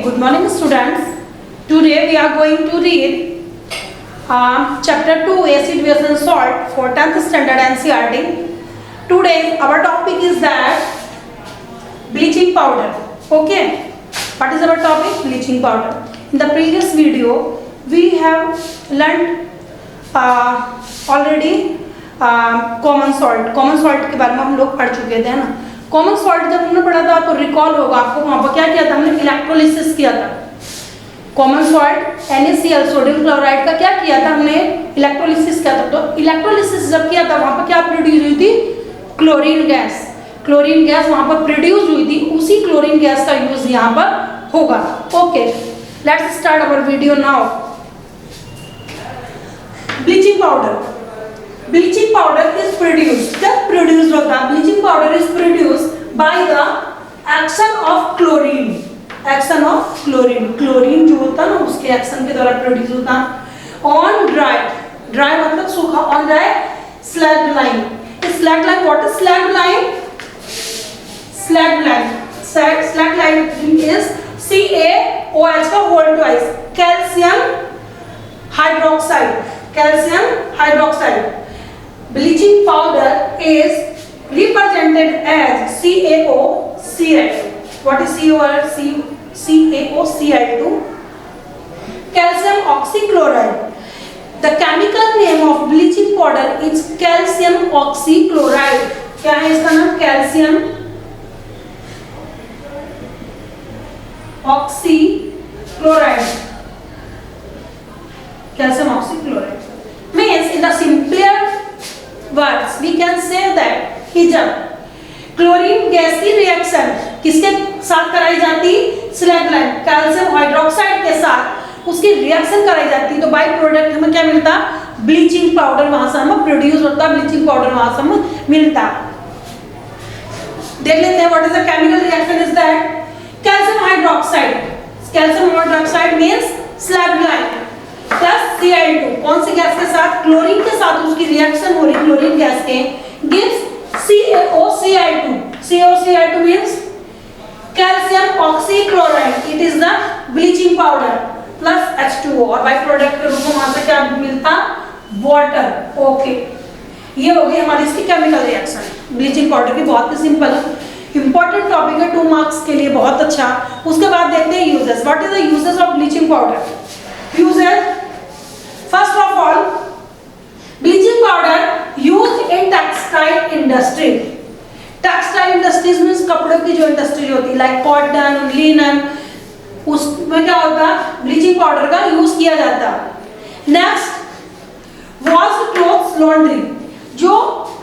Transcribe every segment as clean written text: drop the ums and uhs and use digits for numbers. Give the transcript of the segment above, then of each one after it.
good morning students. Today we are going to read chapter 2 acid base and salt for 10th standard NCERT. Today our topic is that bleaching powder. Okay, what is our topic? Bleaching powder. In the previous video we have learned already common salt के बारे में हम लोग पढ़ चुके थे, है ना। कॉमन सॉल्ट जब हमने पढ़ा था तो रिकॉल होगा आपको, वहां पर क्या किया था हमने? इलेक्ट्रोलिसिस किया था। Common salt NaCl sodium chloride का क्या किया था हमने? इलेक्ट्रोलिसिस किया था। तो इलेक्ट्रोलिसिस जब किया था वहां पर क्या प्रोड्यूस हुई थी? Chlorine gas. क्लोरीन गैस वहां पर प्रोड्यूस हुई थी, उसी क्लोरीन गैस का यूज यहाँ पर होगा। Okay, let's start our video now. Bleaching powder. Bleaching powder is produced. जब produced होता है, bleaching powder is produced by the action of chlorine. Action of chlorine. Chlorine जो होता है ना, उसके action के द्वारा produce होता है। On dry, dry मतलब सूखा। On dry slacked line. Slacked line, what is slacked line? Slacked line. Slacked line is CaOH का whole twice. Calcium hydroxide. Calcium hydroxide. Bleaching powder is represented as CaOCl2. What is CaOCl2? Calcium oxychloride. The chemical name of bleaching powder is calcium oxychloride. क्या है इसका नाम? Calcium oxychloride. Calcium oxychloride means in the simpler words we can say that कि जब chlorine gas की reaction किसके साथ कराई जाती? स्लैग लाइन कैल्शियम हाइड्रोक्साइड के साथ उसकी रिएक्शन कराई जाती, तो बाय प्रोडक्ट हमें क्या मिलता? ब्लीचिंग पाउडर वहां से हमें प्रोड्यूस होता, ब्लीचिंग पाउडर वहां से हमें मिलता। देख लेते हैं what is the chemical reaction is that calcium hydroxide. Calcium hydroxide means slag line plus Cl2 कौन सी गैस के साथ? क्लोरीन के साथ उसकी रिएक्शन हो रही, क्लोरीन गैस के gives CaOCl2. CaOCl2 means calcium oxychloride. It is the bleaching powder plus H2O और बाय प्रोडक्ट के रूप में वहां से क्या मिलता? वाटर। ओके, ये हो गई हमारी इसकी केमिकल रिएक्शन ब्लीचिंग पाउडर की। बहुत ही सिंपल इंपॉर्टेंट टॉपिक है 2 मार्क्स के लिए, बहुत अच्छा। उसके बाद देखते हैं uses. What is the uses of bleaching powder? Uses, first of all, bleaching powder used in textile industry. Textile industries means कपड़ों की जो इंडस्ट्री होती है, like cotton, linen, उसमें क्या होता है? ब्लीचिंग पाउडर का यूज किया जाता है। नेक्स्ट वॉश क्लोथ्स लॉन्ड्री, जो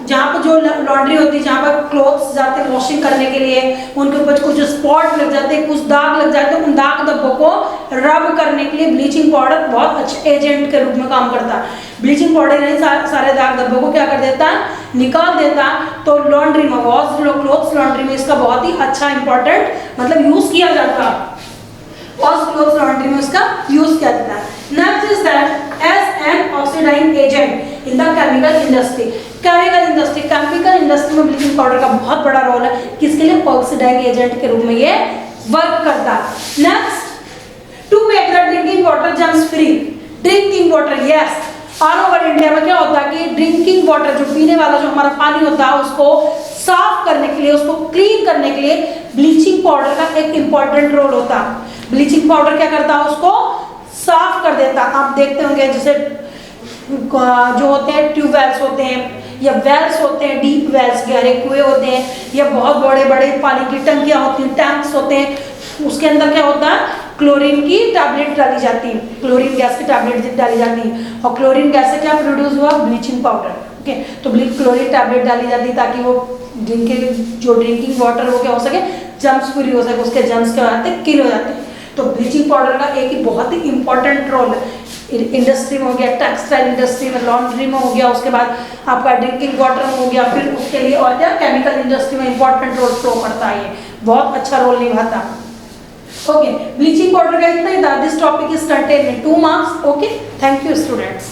जहाँ पर जो लॉन्ड्री होती है, जहाँ पर क्लोथ्स जाते हैं वॉशिंग करने के लिए, उनके ऊपर कुछ स्पॉट लग जाते हैं, कुछ दाग लग जाते हैं, उन दाग धब्बों को रब करने के लिए ब्लीचिंग पाउडर बहुत अच्छे एजेंट के रूप में काम करता है। ब्लीचिंग पाउडर नहीं सारे दाग धब्बों को क्या कर देता है? निकाल देता। तो लॉन्ड्री में, वॉश क्लोथ्स लॉन्ड्री में इसका बहुत ही अच्छा इंपॉर्टेंट मतलब यूज किया जाता है। वॉश क्लोथ्स लॉन्ड्री में इसका यूज किया जाता है। Next is that as an oxidising agent in the chemical industry. Chemical industry में ब्लीचिंग पाउडर का बहुत बड़ा रोल है। किसके लिए? ऑक्सीडाइजिंग एजेंट के रूप में ये वर्क करता है। Next, to make the drinking water germs free. Drinking water, yes, all over India में क्या होता है कि ड्रिंकिंग वाटर जो पीने वाला जो हमारा पानी होता है उसको साफ करने के लिए, उसको क्लीन करने के लिए ब्लीचिंग पाउडर का एक इंपॉर्टेंट रोल होता है। ब्लीचिंग पाउडर क्या करता है? उसको साफ कर देता। आप देखते होंगे जैसे जो होते हैं ट्यूबवेल्स होते हैं या वेल्स होते हैं, डीप वेल्स, गहरे कुएं होते हैं, या बहुत बड़े बड़े पानी की टंकियां होती हैं, टैंक्स होते हैं, उसके अंदर क्या होता है? क्लोरीन की टैबलेट डाली जाती है, क्लोरीन गैस की टैबलेट डाली जाती है। और क्लोरीन गैस से क्या प्रोड्यूस हुआ? Bleaching powder. ओके, तो क्लोरीन टैबलेट डाली जाती है ताकि वो जो ड्रिंकिंग वाटर हो क्या हो सके, जर्म्स फ्री हो सके, उसके जर्म्स क्या होते हैं? किल हो जाते हैं। तो ब्लीचिंग पाउडर का एक ही बहुत ही इंपॉर्टेंट रोल है। इंडस्ट्री में हो गया, टेक्सटाइल इंडस्ट्री में, लॉन्ड्री में हो गया, उसके बाद आपका ड्रिंकिंग वाटर में हो गया, फिर उसके लिए और क्या केमिकल इंडस्ट्री में इंपॉर्टेंट रोल प्ले करता है। ये बहुत अच्छा रोल निभाता। ओके, ब्लीचिंग पाउडर का इतना ही था। This topic is contain in 2 marks. Okay, thank you students.